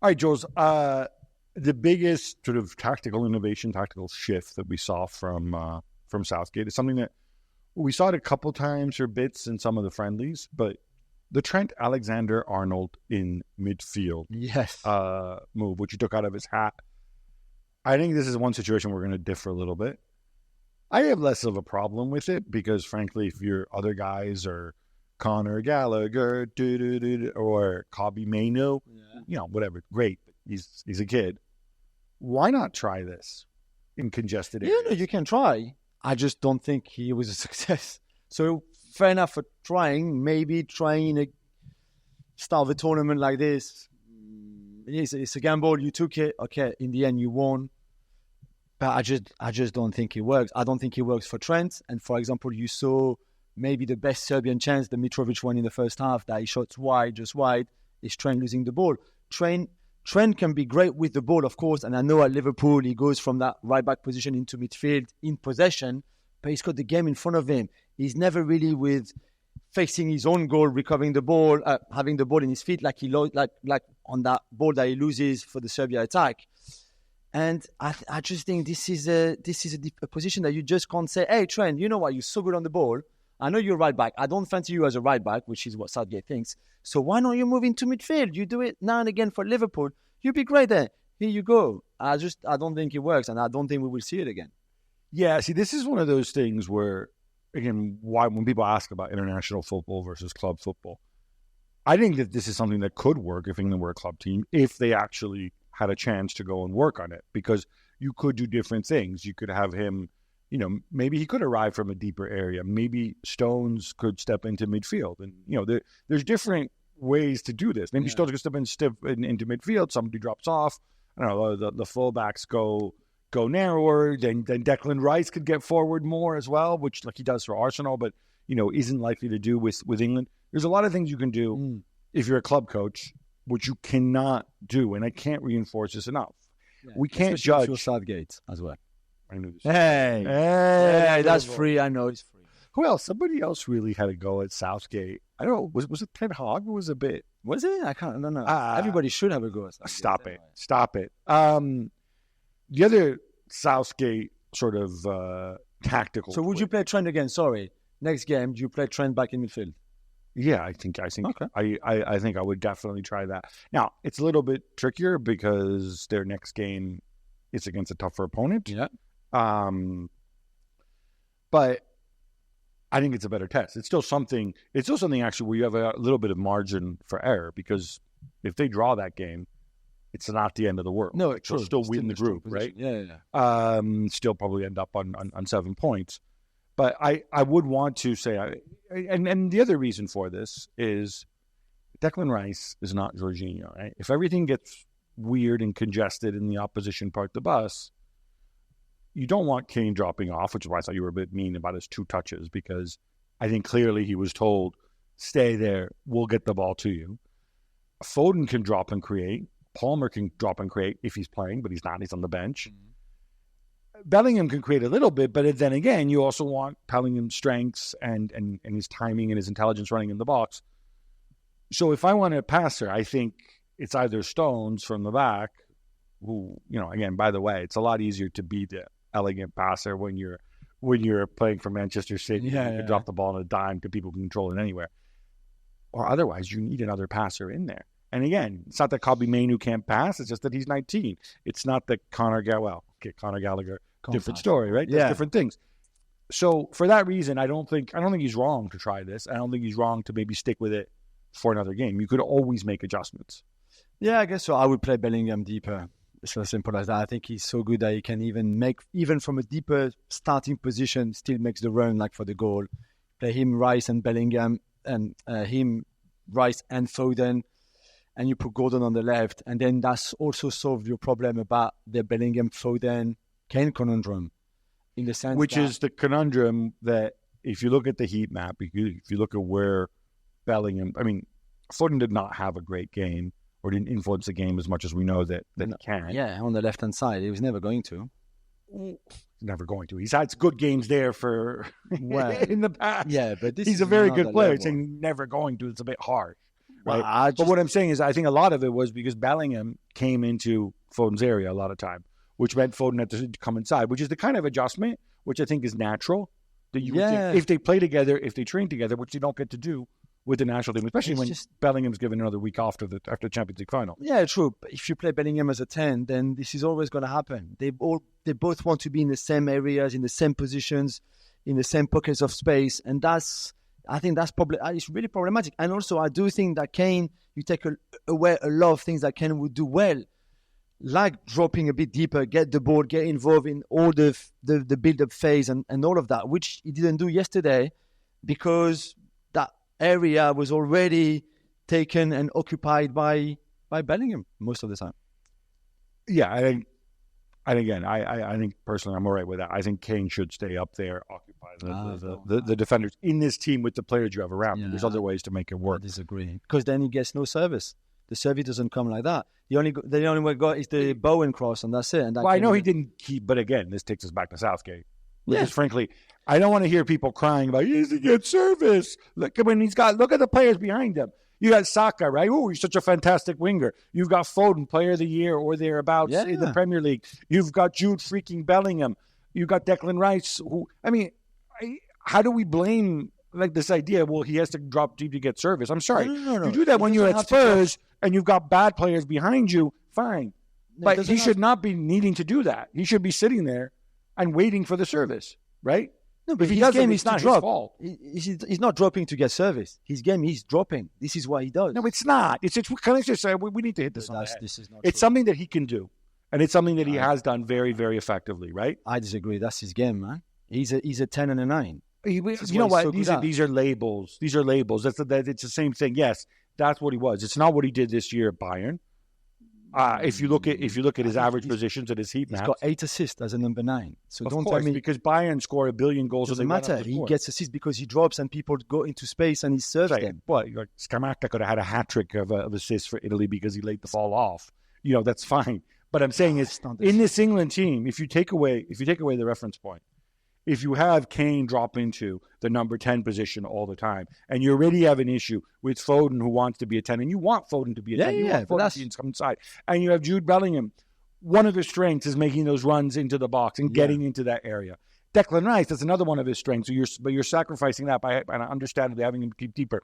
All right, Jules. The biggest sort of tactical innovation, tactical shift that we saw from Southgate is something that we saw it a couple times or bits in some of the friendlies, but the Trent Alexander-Arnold in midfield move, which he took out of his hat. I think this is one situation we're going to differ a little bit. I have less of a problem with it because, frankly, if your other guys are Conor Gallagher or Kobbie Mainoo, whatever, great. He's a kid. Why not try this in congested areas? Yeah, no, you can try. I just don't think he was a success. So fair enough for trying. Maybe trying a start of a tournament like this. It's a gamble. You took it. Okay, in the end, you won. But I just don't think it works. I don't think it works for Trent. And for example, you saw maybe the best Serbian chance, the Mitrovic one in the first half, that he shot just wide, is Trent losing the ball. Trent can be great with the ball, of course, and I know at Liverpool he goes from that right-back position into midfield in possession, but he's got the game in front of him. He's never really with facing his own goal, recovering the ball, having the ball in his feet like on that ball that he loses for the Serbia attack. And I just think this is a position that you just can't say, hey, Trent, you know what, you're so good on the ball. I know you're right back. I don't fancy you as a right back, which is what Southgate thinks. So why don't you move into midfield? You do it now and again for Liverpool. You'll be great there. Here you go. I don't think it works, and I don't think we will see it again. Yeah, see, this is one of those things where, again, when people ask about international football versus club football, I think that this is something that could work if England were a club team, if they actually had a chance to go and work on it, because you could do different things. You could have him, maybe he could arrive from a deeper area. Maybe Stones could step into midfield. And, there's different ways to do this. Maybe Stones could step into midfield. Somebody drops off. I don't know, the fullbacks go narrower. Then Declan Rice could get forward more as well, which like he does for Arsenal, but, isn't likely to do with England. There's a lot of things you can do if you're a club coach, which you cannot do. And I can't reinforce this enough. Yeah, we can't judge Southgate as well. I knew this. Hey, that's free. I know it's free. Who else? Somebody else really had a go at Southgate. I don't know. Was it Ten Hag or was it a bit? Was it? I don't know. Everybody should have a go at Southgate. Stop it. The other Southgate sort of tactical. So would you play Trent again? Sorry. Next game, do you play Trent back in midfield? Yeah, I think okay. I think I would definitely try that. Now, it's a little bit trickier because their next game is against a tougher opponent. Yeah. But I think it's a better test. It's still something actually where you have a little bit of margin for error, because if they draw that game, it's not the end of the world. No, they'll still win the group, right? Yeah. Still probably end up on 7 points. But I would want to say, and the other reason for this is Declan Rice is not Jorginho, right? If everything gets weird and congested in the opposition part of the bus, you don't want Kane dropping off, which is why I thought you were a bit mean about his 2 touches, because I think clearly he was told, stay there, we'll get the ball to you. Foden can drop and create. Palmer can drop and create if he's playing, but he's not. He's on the bench. Mm-hmm. Bellingham can create a little bit, but then again, you also want Bellingham's strengths and his timing and his intelligence running in the box. So if I want a passer, I think it's either Stones from the back, who, again, by the way, it's a lot easier to be the elegant passer when you're playing for Manchester City. You can drop the ball on a dime to people who can control it anywhere. Or otherwise, you need another passer in there. And again, it's not that Kobbie Mainoo can't pass. It's just that he's 19. It's not that Conor Gallagher, different story, right? There's different things. So for that reason, I don't think he's wrong to try this. I don't think he's wrong to maybe stick with it for another game. You could always make adjustments. Yeah, I guess so. I would play Bellingham deeper. It's as simple as that. I think he's so good that he can even from a deeper starting position, still makes the run like for the goal. Play him, Rice and Bellingham, and Rice and Foden. And you put Gordon on the left, and then that's also solved your problem about the Bellingham-Foden-Kane conundrum, in the sense which is the conundrum that if you look at the heat map, if you look at where Bellingham, Foden did not have a great game or didn't influence the game as much as we know that he can. Yeah, on the left-hand side, he was never going to. Never going to. He's had good games there for in the past. Yeah, but he's a very good player. Saying never going to, it's a bit harsh. right? But what I'm saying is I think a lot of it was because Bellingham came into Foden's area a lot of time, which meant Foden had to come inside, which is the kind of adjustment which I think is natural that you would think if they play together, if they train together, which they don't get to do with the national team, especially when Bellingham's given another week after the Champions League final. Yeah, true. But if you play Bellingham as a 10, then this is always going to happen. They both want to be in the same areas, in the same positions, in the same pockets of space, and I think that's probably it's really problematic. And also, I do think that Kane, you take away a lot of things that Kane would do well, like dropping a bit deeper, get the ball, get involved in all the build-up phase and all of that, which he didn't do yesterday because that area was already taken and occupied by Bellingham most of the time. Yeah, I think, and again, I think personally I'm all right with that. I think Kane should stay up there, occupy the defenders in this team with the players you have around. There's other ways to make it work. I disagree. Because then he gets no service. The service doesn't come like that. The only way got is the Bowen cross, and that's it. And I know he didn't keep, but again, this takes us back to Southgate. Yeah. Because frankly, I don't want to hear people crying about he doesn't get service. Look at the players behind him. You got Saka, right? Oh, he's such a fantastic winger. You've got Foden, Player of the Year or thereabouts in the Premier League. You've got Jude freaking Bellingham. You've got Declan Rice. How do we blame this idea? Well, he has to drop deep to get service. I'm sorry. No. You do that when you're at Spurs and you've got bad players behind you. Fine, but he should not be needing to do that. He should be sitting there and waiting for the service, right? No, but his game is not to drop. His fault. He's not dropping to get service. His game, he's dropping. This is what he does. No, it's not. Can I just say we need to hit this on the head. This is not It's true. something that he can do, and it's something that he has done very, very effectively, right? I disagree. That's his game, man. He's a 10 and a 9. You know what? These are labels. These are labels. It's the same thing. Yes, that's what he was. It's not what he did this year at Bayern. If you look at his average positions at his heat maps, he's got 8 assists as a number 9. So of don't course, tell me because Bayern score 1 billion goals. Doesn't matter. He gets assists because he drops and people go into space and he serves them. Well, Scamacca could have had a hat trick of assists for Italy because he laid the ball off. That's fine. But I'm saying is in this England team, if you take away the reference point, if you have Kane drop into the number 10 position all the time, and you already have an issue with Foden who wants to be a 10, and you want Foden to be a 10, you want Foden to come inside, and you have Jude Bellingham, one of his strengths is making those runs into the box and getting into that area. Declan Rice, that's another one of his strengths, but you're sacrificing that by understandably having him keep deeper.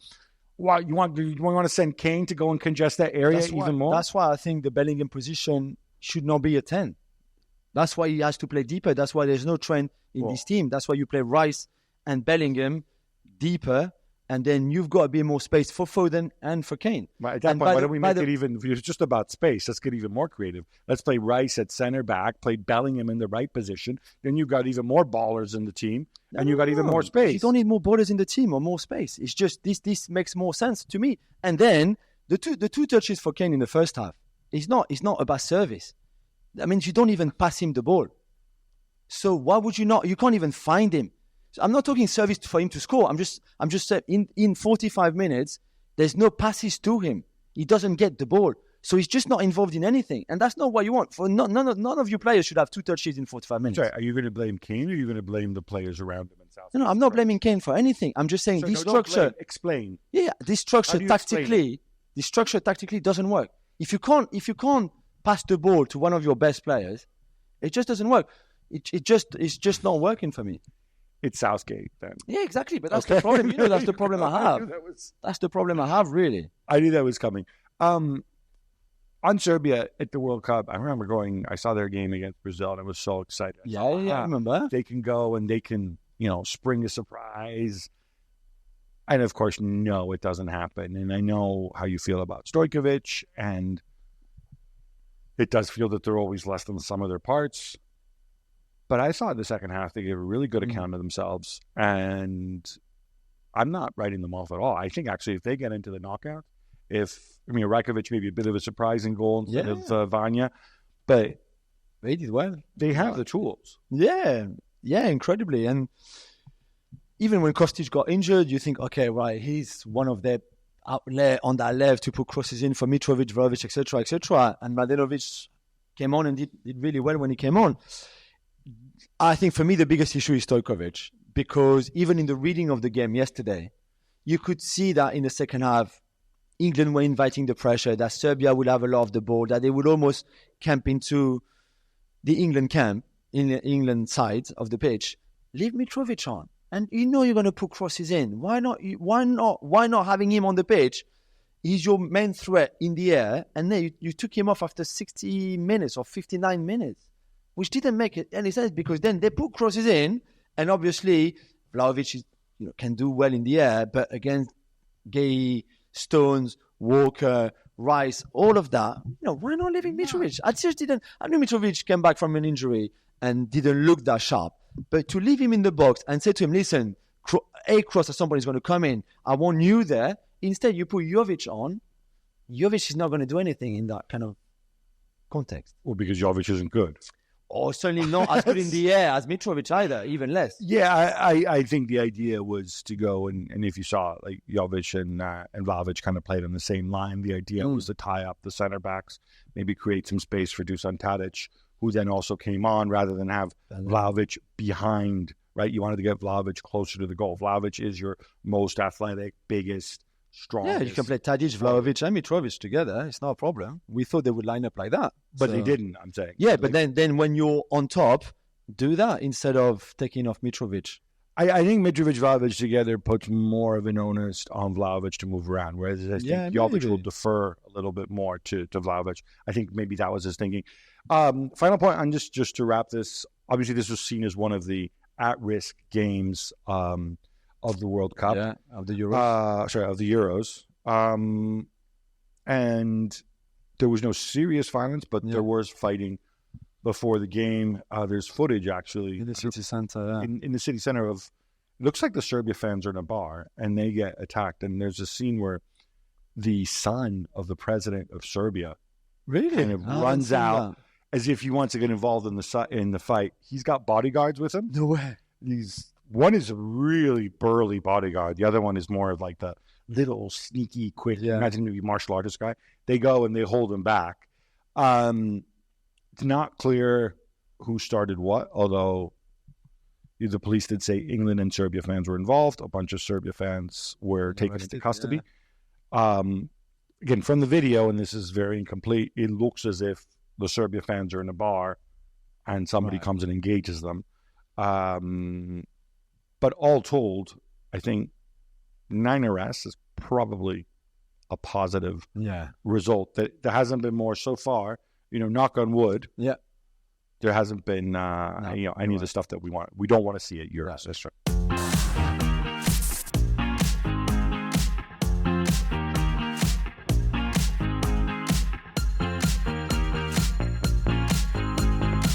Why you want to send Kane to go and congest that area even more? That's why I think the Bellingham position should not be a 10. That's why he has to play deeper. That's why there's no Trent in this team. That's why you play Rice and Bellingham deeper, and then you've got a bit more space for Foden and for Kane. At that point, why don't we make it even, if it's just about space, let's get even more creative. Let's play Rice at center back, play Bellingham in the right position. Then you've got even more ballers in the team, and you've got even more space. You don't need more ballers in the team or more space. It's just this makes more sense to me. And then the two touches for Kane in the first half, it's not about service. That means you don't even pass him the ball. So why would you not? You can't even find him. So I'm not talking service for him to score. I'm just saying in 45 minutes, there's no passes to him. He doesn't get the ball. So he's just not involved in anything. And that's not what you want. None of you players should have 2 touches in 45 minutes. Sorry, are you going to blame Kane or are you going to blame the players around him in South? No, I'm not blaming Kane for anything. I'm just saying this structure. Explain. Yeah, this structure tactically doesn't work. If you can't pass the ball to one of your best players, it just doesn't work. It's just not working for me. It's Southgate then. Yeah, exactly. But that's the problem. That's the problem I have. That's the problem I have, really. I knew that was coming. On Serbia at the World Cup, I remember I saw their game against Brazil, and I was so excited. I remember. They can go and they can, spring a surprise. And of course, no, it doesn't happen. And I know how you feel about Stojkovic, and it does feel that they're always less than the sum of their parts. But I saw in the second half they gave a really good account of themselves, and I'm not writing them off at all. I think actually if they get into the knockout, Rajkovic may be a bit of a surprising goal instead of Vanya, but they did well. They have the tools. Yeah, incredibly. And even when Kostic got injured, you think, okay, right, he's one of their outlet on that left to put crosses in for Mitrovic, Vlahovic, etc. And Mladenovic came on and did really well when he came on. I think for me the biggest issue is Stojkovic, because even in the reading of the game yesterday, you could see that in the second half England were inviting the pressure, that Serbia would have a lot of the ball, that they would almost camp into the England camp, in the England side of the pitch. Leave Mitrovic on. And you know you're going to put crosses in. Why not having him on the pitch? He's your main threat in the air. And then you took him off after 60 minutes or 59 minutes, which didn't make any sense, because then they put crosses in. And obviously, Vlahovic can do well in the air, but against Gay, Stones, Walker, Rice, all of that, why not leaving Mitrovic? I knew Mitrovic came back from an injury and didn't look that sharp. But to leave him in the box and say to him, listen, a cross at somebody's going to come in. I want you there. Instead, you put Jovic on. Jovic is not going to do anything in that kind of context. Well, because Jovic isn't good. Or certainly not as good in the air as Mitrovic either, even less. Yeah, I think the idea was to go, and if you saw, like, Jovic and Vlahovic kind of played on the same line. The idea was to tie up the center backs, maybe create some space for Dusan Tadic, who then also came on, rather than have Vlahovic behind, right? You wanted to get Vlahovic closer to the goal. Vlahovic is your most athletic, biggest, strongest. Yeah, you can play Tadic, Vlahovic, and Mitrovic together. It's not a problem. We thought they would line up like that. But they didn't, I'm saying. Yeah, but then when you're on top, do that instead of taking off Mitrovic. I think Mitrovic, Vlahovic together puts more of an onus on Vlahovic to move around, whereas I think Jovic will defer a little bit more to Vlahovic. I think maybe that was his thinking. Final point, on just to wrap this, obviously this was seen as one of the at-risk games of the World Cup. Yeah, of the Euros. Of the Euros. And there was no serious violence, but there was fighting before the game. There's footage, actually, in the city center. In the city center of, it looks like the Serbia fans are in a bar and they get attacked. And there's a scene where the son of the president of Serbia kind of runs out as if he wants to get involved in the fight. He's got bodyguards with him. No way. One is a really burly bodyguard. The other one is more of like the little sneaky, quick, imagine maybe martial artist guy. They go and they hold him back. It's not clear who started what, although the police did say England and Serbia fans were involved. A bunch of Serbia fans were taken into custody. Yeah. Again, from the video, and this is very incomplete, it looks as if the Serbia fans are in a bar and somebody comes and engages them. But all told, I think 9 arrests is probably a positive result. That there hasn't been more so far. Knock on wood. Yeah, there hasn't been any of the stuff that we don't want to see at Euros. That's right.